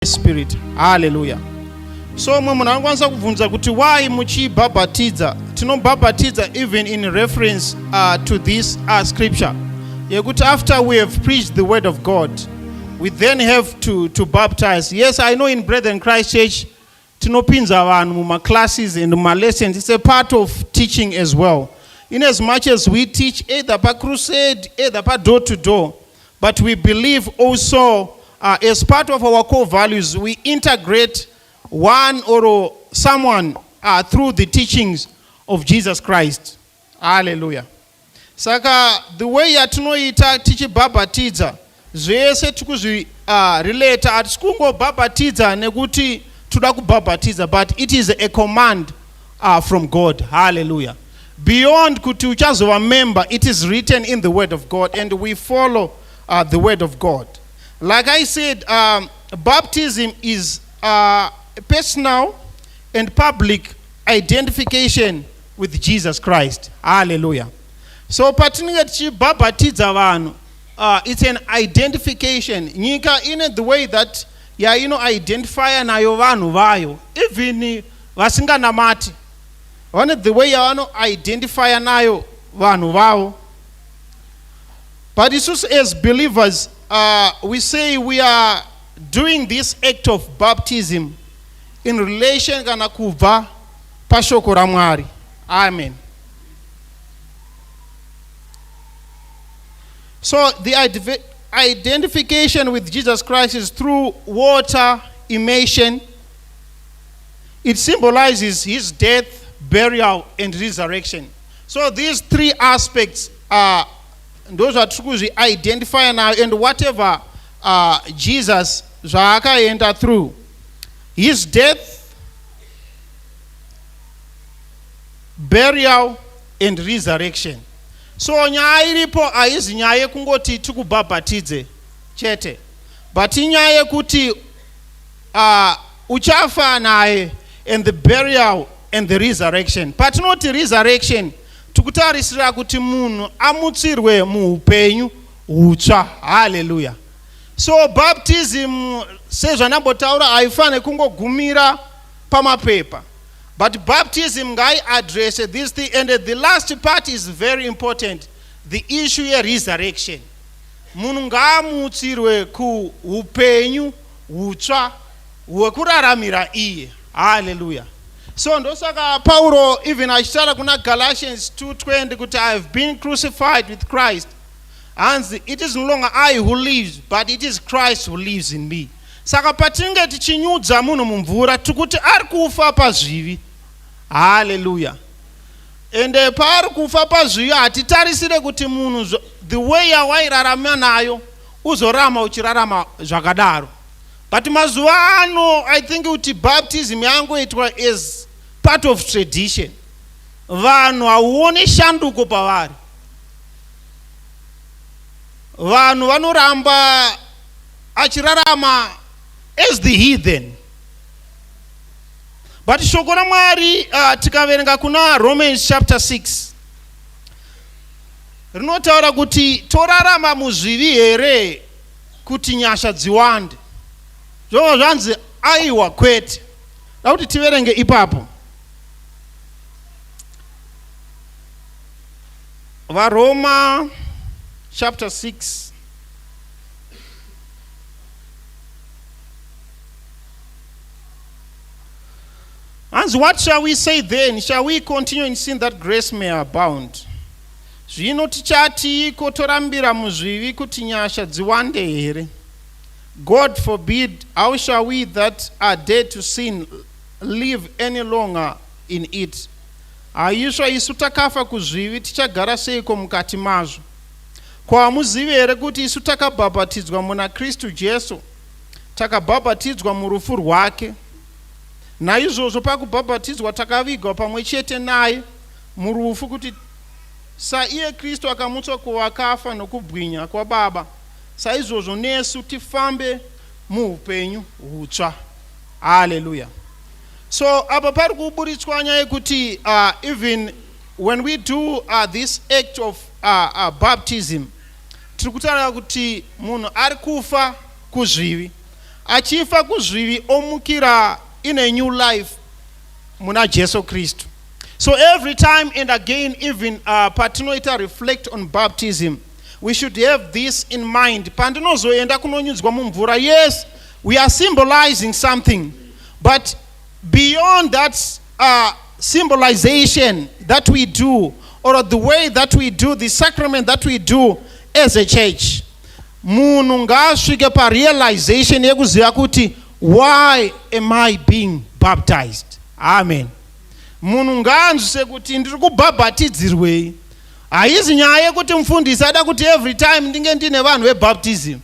Spirit. Hallelujah. So mwana wangu kuvunza kuti why muchibhabhatidza tinobhabhatidza even in reference to this scripture yekuti after we have preached the word of God we then have to baptize. Yes, I know in Brethren Christ Church tinopinza vanhu muma classes and muma lessons. It's a part of teaching as well, in as much as we teach either by crusade, either by door to door, but we believe also as part of our core values, we integrate one or someone through the teachings of Jesus Christ. Hallelujah. Saka the way yatinoita tichibhabhatidza zvese tikuzvi relate atikungo bhabhatidza nekuti toda kubhabhatidza, but it is a command from God. Hallelujah. Beyond kuti uchazova member, it is written in the word of God and we follow the word of God. Like I said, baptism is personal and public identification with Jesus Christ. Hallelujah. So patinenge tichibhabhatidza vanhu, it's an identification. Nyika in the way that identify nayo vanhu vayo, even vasinganamati. One the way identify nayo vanhu vavo. But as believers, we say we are doing this act of baptism in relation kana kubva pashoko raMwari. Amen. So the identification with Jesus Christ is through water immersion. It symbolizes his death, burial, and resurrection. So these three aspects are those are true identify now, and whatever Jesus enter through his death, burial, and resurrection. So nyaya iripo aizi nyaya kungoti tikubhabhatidze chete, but inyaya kuti uchafa naye, and the burial and the resurrection. But not the resurrection tikutarisira kuti munhu amutsirwe muupenyu hutsva. Hallelujah. So baptism sezvanambotaura haifane kungogumira pamapepa, but baptism ngai address this thing. And the last part is very important, the issue of resurrection. Munhu ngaamutsirwe kuupenyu hutsva hwekuraramira iye. Hallelujah. So ndosaka Paulo even achitara kuna Galatians 2:20 kuti I have been crucified with Christ, and it is no longer I who lives, but it is Christ who lives in me. Saka patinge tichinyudza munhu mumvura tikuti ari kufa pazvivi. Hallelujah. And paari kufa pazvivi hatitarisire kuti munhu the way yawairarama nayo uzorama uchirarama zvakadaro. But mazuva ano I think kuti baptism yangoitwa is part of tradition. Vanhu hauone shanduko pavari. Vanhu vanoramba achirarama as the heathen. But shoko raMwari tikaverenga kuna Romans chapter 6 rinotaura kuti torarama muzvivi here kuti nyasha dziwande. Zvongo zvanzi aiwa kwete. Dauti tiverenge ipapo. Roma chapter 6. And what shall we say then? Shall we continue in sin that grace may abound? Zvino tichati kotorambira muzvivi kuti nyasha dziwande here? God forbid. How shall we that are dead to sin live any longer in it? Aiswa isu takafa kuzvivi tichagara seiko mukati mazvo? Ko hamuzivi here kuti isu takabhabhatidzwa muna Kristu Jesu, takabhabhatidzwa murufu rwake? Naizvozvo pakubhabhatidzwa takavigwa pamwe chete naye murufu, kuti saiye Kristu akamutswa kuvakafa nokubwinya kwaBaba, saizvozvo nesu tifambe muupenyu hutsva. Hallelujah. So apa pari kuburitswa nyaya yekuti even when we do this act of baptism, tiri kutaura kuti munhu ari kufa kuzvivi, achifa kuzvivi omukira in a new life muna Jesu Kristu. So every time and again, even patinoita reflect on baptism, we should have this in mind. Pandinozoenda kunonyudzwa mumvura, yes, we are symbolizing something, but beyond that symbolization that we do, or the way that we do, the sacrament that we do as a church, munhu ngaasvike parealization yekuziva kuti why am I being baptized? Amen. Munhu ngaanzwise kuti ndiri kubhabhatidzirwei. Haizi nyaya yekuti mufundisi ada kuti every time ndinge ndine vanhu vebaptism.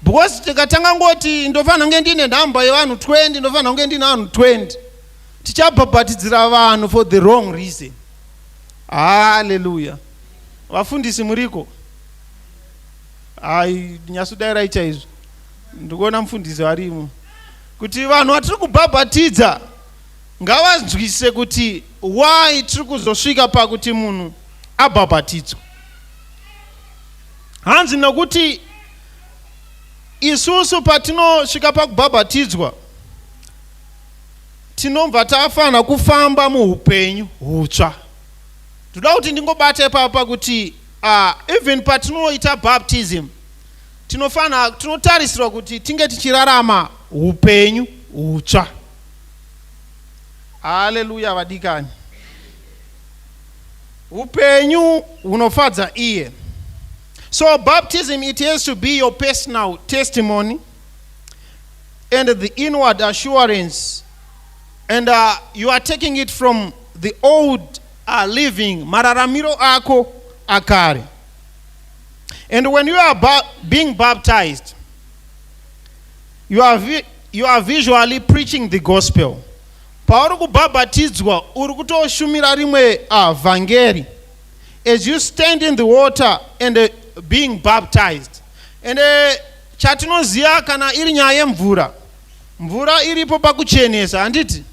Because tikatanga ngoti ndofana kunge ndine namba yevanhu 20, ndofana kunge ndine vanhu 20, tichabhabhatidzira vanhu for the wrong reason. Hallelujah. Vafundisi muriko? Ai nyasudaira chaizvo. Ndikuona mufundisi arimo. Kuti vanhu vatiri kubhabhatidza ngavanzwise kuti why tiri kuzosvika pakuti munhu abhabhatidzwa. Hanzi nokuti isusu patinosvika pakubhabhatidzwa tinobva tafana kufamba muupenyu hutsva. Toda kuti ndingobata ipapa kuti even patinoita baptism tinotarisirwa kuti tinge tichirarama upenyu hutsva. Haleluya vadikani. Upenyu hunofadza iye. So baptism, it has to be your personal testimony and the inward assurance, and you are taking it from the old living mararamiro ako akare. And when you are being baptized, you are visually preaching the gospel. Pauri kubhabhatidzwa uri kutoshumira rimwe vhangeri. As you stand in the water and being baptized, and chatinoziva kana iri nyaya yemvura, mvura iripo pakuchenesa, handiti?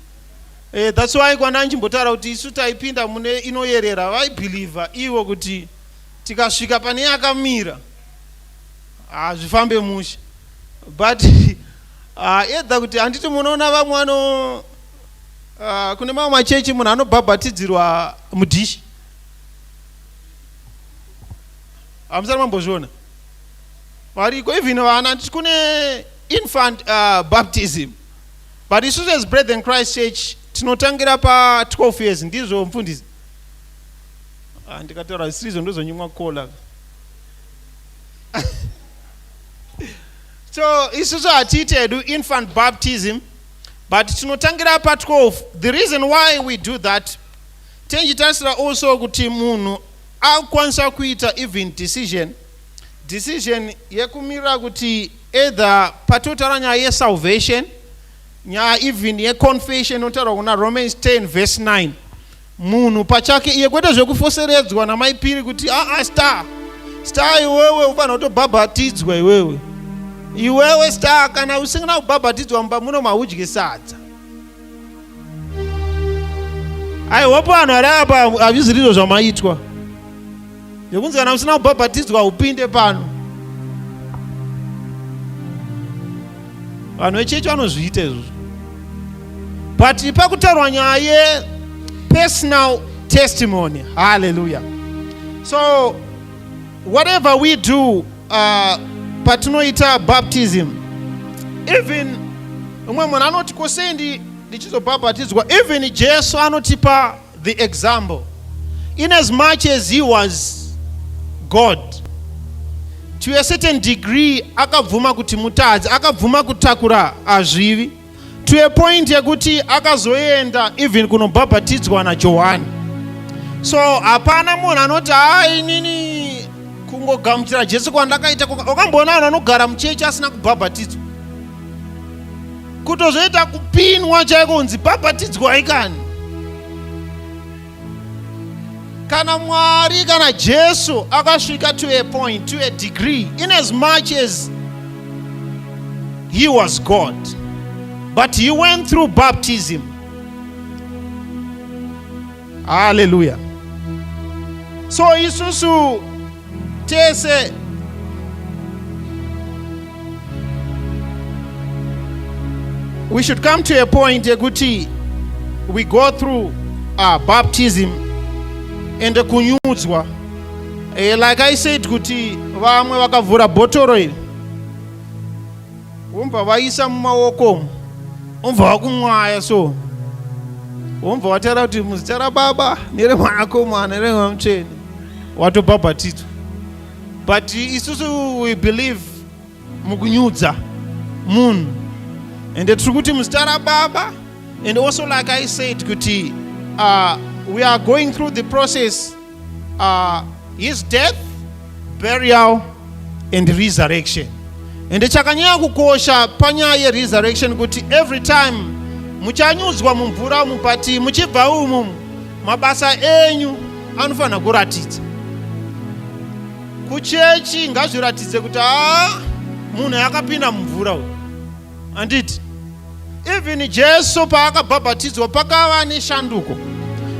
That's why kana nchimbotaura kuti isu taipinda mune inoyerera, vaibhilivha ivo kuti tikasvika pane akamira zvifambe mushe. But edha kuti handiti munoona vamwe kune mamwe machechi munhu anobhabhatidzirwa mudhishi. Hamusati mambozviona? Variko even vana handiti kune infant baptism. But isusu as Brethren Christ Church tinotangira pa 12 years. Ndizvo mfundisi? Ndikataura zvisizvo ndozonyimwa kola. So isusu hatiite hedu infant baptism, but tinotangira pa 12. The reason why we do that, tenjitarisira also kuti munhu akwanisa kuita even decision yekumira kuti either patotaura nyaya yesalvation, nyaya even yeconfession inotaurwa kuna Romans 10 verse 9. Munhu pachake iye kwete zvekufoseredzwa namaipiri kuti star iwewe ufanira kutobhabhatidzwa iwewe star, kana usingina kubhabhatidzwa mba muno mahudye sadza. Aihopo vanhu vari apa havizirizo zvamaitwa yekunzi kana usina kubhabhatidzwa upinde pano. Vanhu vechechi vanozviita izvozvo. But pakutaurwa nyaya personal testimony. Hallelujah. So whatever we do patinoita baptism, even umwe munhu anoti kosei ndichizobhabhatidzwa, even Jesu anotipa the example. In as much as he was God, to a certain degree akabvuma kuti mutadzi, akabvuma kutakura zvivi, to a point yekuti akazoenda even kunobhabhatidzwa naJohani. So hapana munhu anoti inini kungogamuchira Jesu kwandakaita. Ukamboona vanhu vanogara muchechi asina kubhabhatidzwa, kutozoita kupinwa chaiko kunzi bhabhatidzwai kani. Kana Mwari kana Jesu akasvika to a point, to a degree, in as much as he was God, but he went through baptism. Hallelujah. So isusu tese we should come to a point yekuti we go through baptism and kunyudzwa. Like I said, kuti vamwe vakavhura bhotoro iri vomva vaisa mumaoko, vomva vakumwaya, so vomva vataura kuti muzita raBaba neremwanakomana neremweya mutsvene watobhabhatidzwa. But isusu we believe mukunyudza munhu, and tiri kuti muzita raBaba. And also, like I said, kuti we are going through the process, his death, burial and resurrection. And chakanyanya kukosha panyaya ye-resurrection kuti every time muchanyudzwa mumvura umu, but muchibva umu mabasa enyu anofanira kuratidza. Kuchechi ngazviratidze kuti munhu akapinda mumvura uyu. Anditi even Jesu paakabhabhatidzwa pakava neshanduko,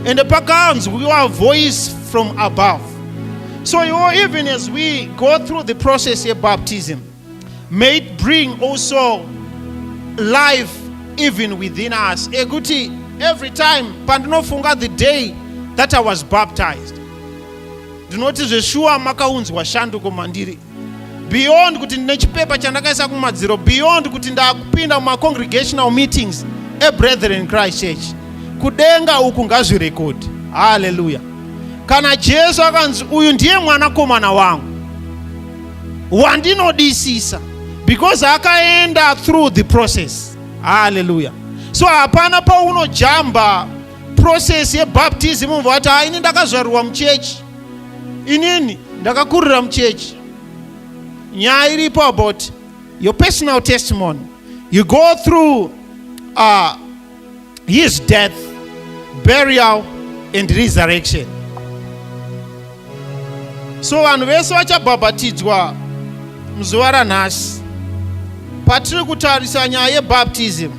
and pakanzwiwa voice from above. So even as we go through the process of baptism, may it bring also life even within us. Ekuti every time pandinofunga the day that I was baptized, ndinoti zveshuwa makaunzwa shanduko mandiri, beyond kuti nechipepa chandakaisa kumadziro, beyond kuti ndakupinda muma-congregational meetings e-Brethren in Christ Church, kudenga uku ngazvirekodi. Hallelujah. Kana Jesu akanzi uyu ndiye mwanakomana wangu wandinodisisa, because akaenda through the process. Hallelujah. So hapana paunojamba process yebaptism umva kuti ini ndakazvarwa muchechi, inini ndakakurira muchechi. Nyaya iripo about your personal testimony. You go through his death, burial and resurrection. So vanhu vese vachabhabhatidzwa muzuva ranhasi, patiri kutarisa nyaya yebaptism,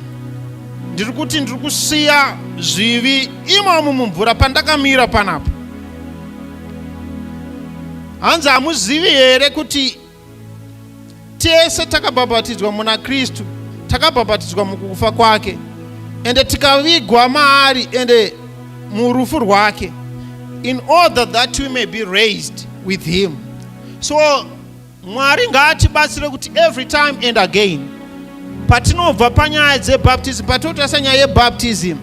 ndiri kuti ndiri kusiya zvivi imomo mumvura pandakamira panapa. Hanzi hamuzivi here kuti tese takabhabhatidzwa muna Kristu, takabhabhatidzwa mukufa kwake, ende tikavigwa maari ende murufu rwake, in order that we may be raised with him. So Mwari ngaatibatsire kuti every time and again patinobva panyaya dzebaptism, patotarisa nyaya yebaptism,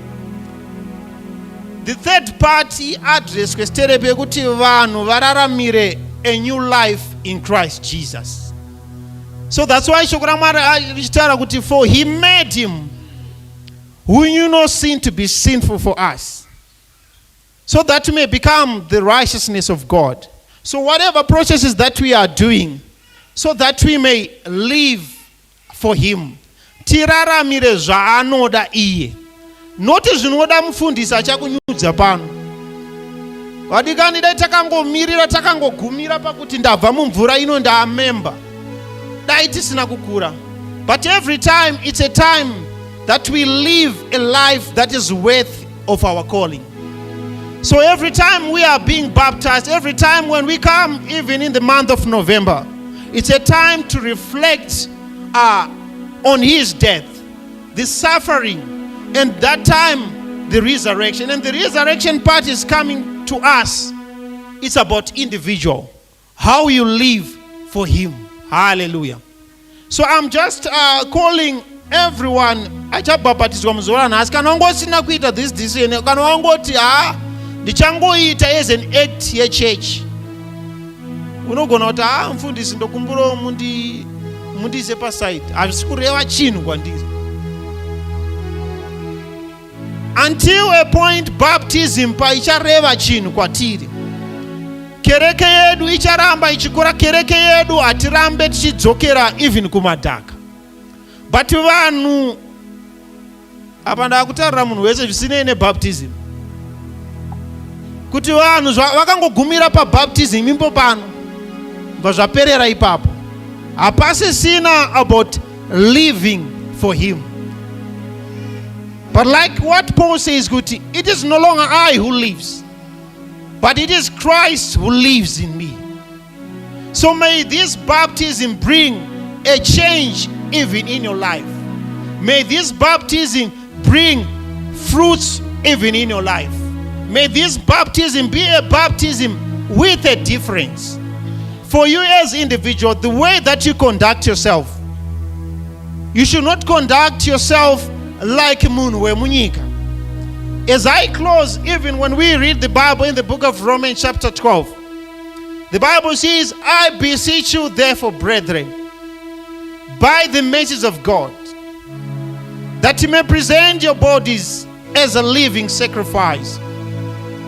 the third party address kwesterepe yekuti vanhu vararamire a new life in Christ Jesus. So that's why shoko raMwari richitaura kuti for he made him who knew no sin to be sinful for us, so that we may become the righteousness of God. So whatever processes that we are doing, so that we may live for him, tiraramire zvaanoda iye, noti zvinoda mufundisi achakunyudza pano. Vadikani dai takangomirira takangogumira pakuti ndabva mumvura ino ndaamemba, dai tisina kukura. But every time it's a time that we live a life that is worthy of our calling. So every time we are being baptized, every time when we come, even in the month of November, it's a time to reflect on his death, the suffering, and that time the resurrection. And the resurrection part is coming to us. It's about individual, how you live for him. Hallelujah. So I'm just calling everyone achabhabhatidzwa muzuva ranhasi, kana wangosina kuita this decision, kana wangoti ndichangoita as an act yechurch, unogona kuti mufundisi ndokumbura mundiise paside, hazvisi kureva chinhu kwandiri. Until a point baptism paichareva chinhu kwatiri. Kereke yedu icharamba ichikura, kereke yedu hatirambe tichidzokera even kumadhaka. But vanhu, apa ndakutaurira munhu wese zvisinei nebaptism, kuti vanhu vakangogumira pabaptism imbo pano zvazvaperera ipapo, hapasisina about living for him. But like what Paul says, it is no longer I who lives, but it is Christ who lives in me. So may this baptism bring a change even in your life. May this baptism bring fruits even in your life. May this baptism be a baptism with a difference. For you as individual, the way that you conduct yourself, you should not conduct yourself like munwe munyika. As I close, even when we read the Bible in the book of Romans chapter 12, the Bible says, I beseech you therefore, brethren, by the mercies of God, that you may present your bodies as a living sacrifice,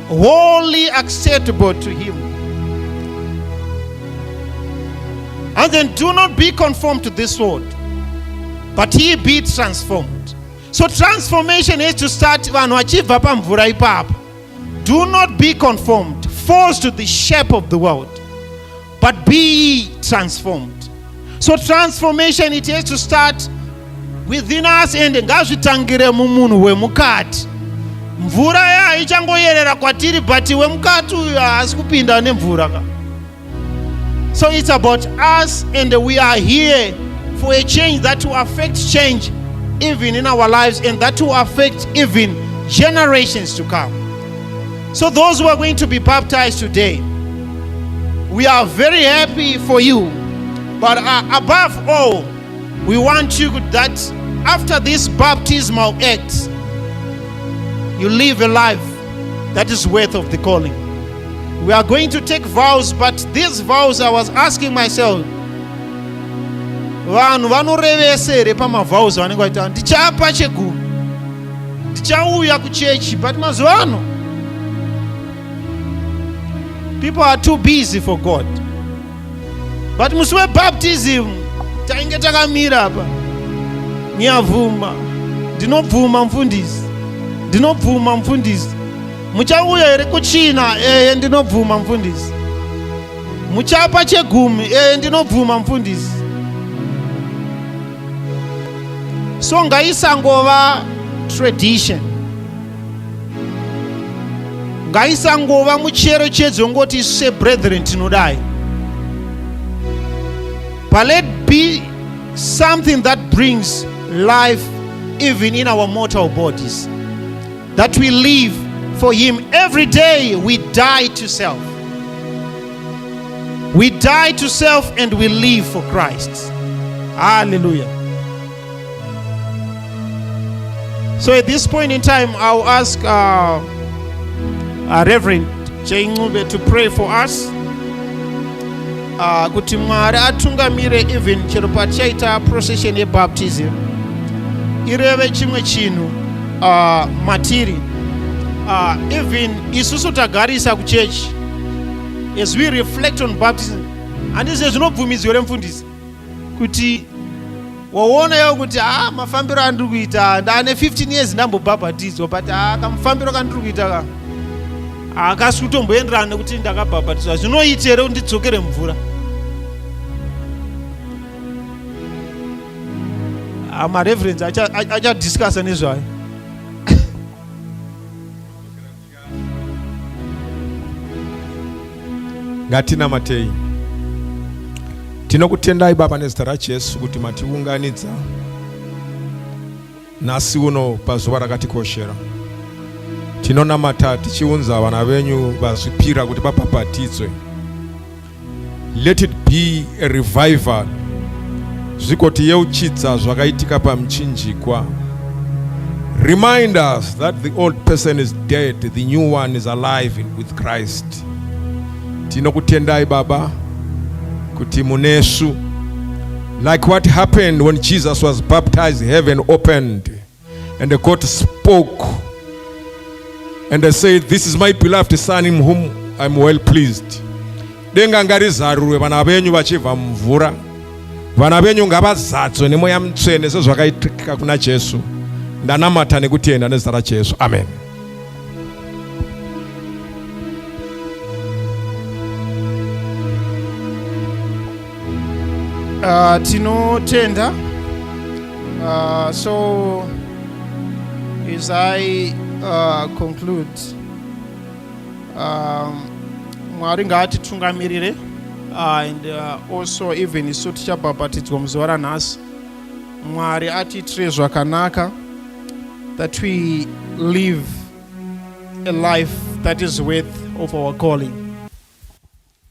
wholly acceptable to Him. And then do not be conformed to this world, but ye be transformed. So transformation is to start. Do not be conformed, forced to the shape of the world, but be ye transformed. So transformation, it has to start within us, and ngazvitangire mumunhu wemukati. Mvura ya ichangoyerera kwatiri, but wemukati uyu haasi kupinda nemvura. So it's about us, and we are here for a change that will affect change even in our lives, and that will affect even generations to come. So those who are going to be baptized today, we are very happy for you. But above all, we want you that after this baptismal act, you live a life that is worth of the calling. We are going to take vows, but these vows, I was asking myself, vanhu vanorevesere pamavhaus vanenge vaita ndichapa chegumi, ndichauya kuchechi, but mazuva people are too busy for God. But musi webaptism tainge takamira apa, ndinobvuma mufundisi, muchauya here kuchina, ndinobvuma mufundisi, muchapa chegumi, ndinobvuma mufundisi. So ngaisangova tradition, ngaisangova mucherechedzo ngoti se brethren tinodai, but let be something that brings life even in our mortal bodies, that we live for Him. Every day we die to self. We die to self and we live for Christ. Hallelujah. So at this point in time, I'll ask Reverend Chaingube to pray for us. Kuti Mwari atungamire even chero pachaita procession ye baptism ireve chimwe chinhu matiri even isusu tagarisa kuchechi, as we reflect on baptism, handizvo zvinobvumidzwa remufundisi kuti waona yao kuti mafambiro andiri kuita ndane 15 years ndambobhabhatidzwa, but kamufambiro kandiri kuita akasi kutomboenderana nekuti ndakabhabhatidzwa, zvinoita here kuti ndidzokere mvura. Mareverends achadiscussa nezvayo. Ngatinamatei. Tinokutendai Baba nezita raJesu kuti matiunganidza nhasi uno pazuva rakatikoshera. Tinonamata tichiunza vana venyu vazvipira kuti vabhabhatidzwe. Let it be a revival. Zvikoti yeuchidza zvakaitika pamuchinjikwa. Remind us that the old person is dead, the new one is alive with Christ. Tinokutendai Baba kuti munesu, like what happened when Jesus was baptized, heaven opened and the God spoke and they said, this is my beloved son in whom I am well pleased. Denga ngarizarurwe vana venyu vachibva mvura, vana venyu ngavazadzwe nemweya mutsvene sezvakaitika kuna Jesu. Ndanamata nekutenda nezita raJesu. Amen. Tinotenda. So as I conclude, Mwari ngatitungamirire, and also even isu tichabhabhatidzwa muzuva ranhasi, Mwari atitire zvakanaka, that we live a life that is worth of our calling.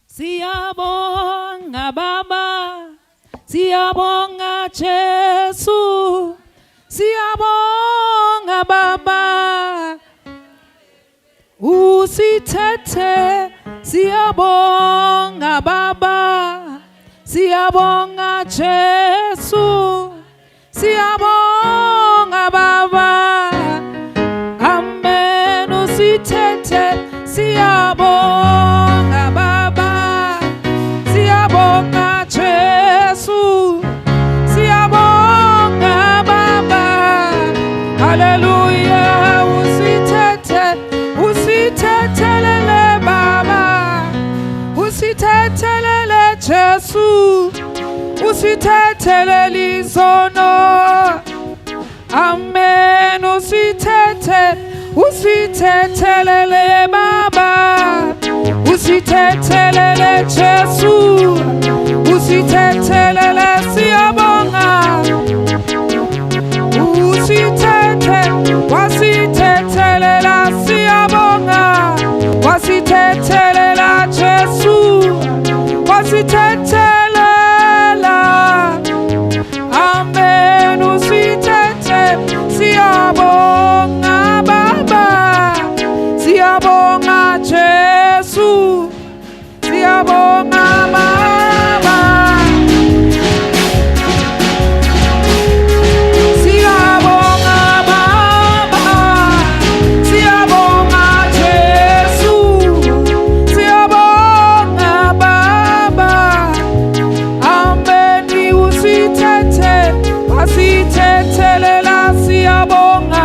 Siyabonga Baba, siyabonga Jesu, siyabonga Baba, usithethe, siyabonga Baba, siyabonga Jesu, siyabonga Baba, amen, usithethe, siyabonga Baba, siyabonga Jesu, siyabonga Baba, hallelujah, usithethelele Baba, usithethelele Jesu, usithethelele izono, amen, usithethelele Baba, usithethelele Jesu, usithethelele siyabonga, wasithethelela siyabonga, wasithethelela Jesu, wasithethelela, amen, usithethe, siyabonga Baba, siyabonga Jesu, siyabonga Baba, siyabonga Baba, siyabonga Jesu, siyabonga Baba, amen, usithethe, wasithethelela siyabonga,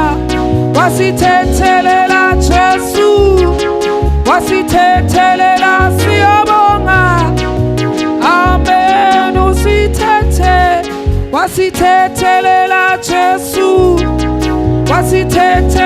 wasithethelela Jesu, wasithethelela siyabonga, amen, usithethe, wasithethelela Jesu, wasithethelela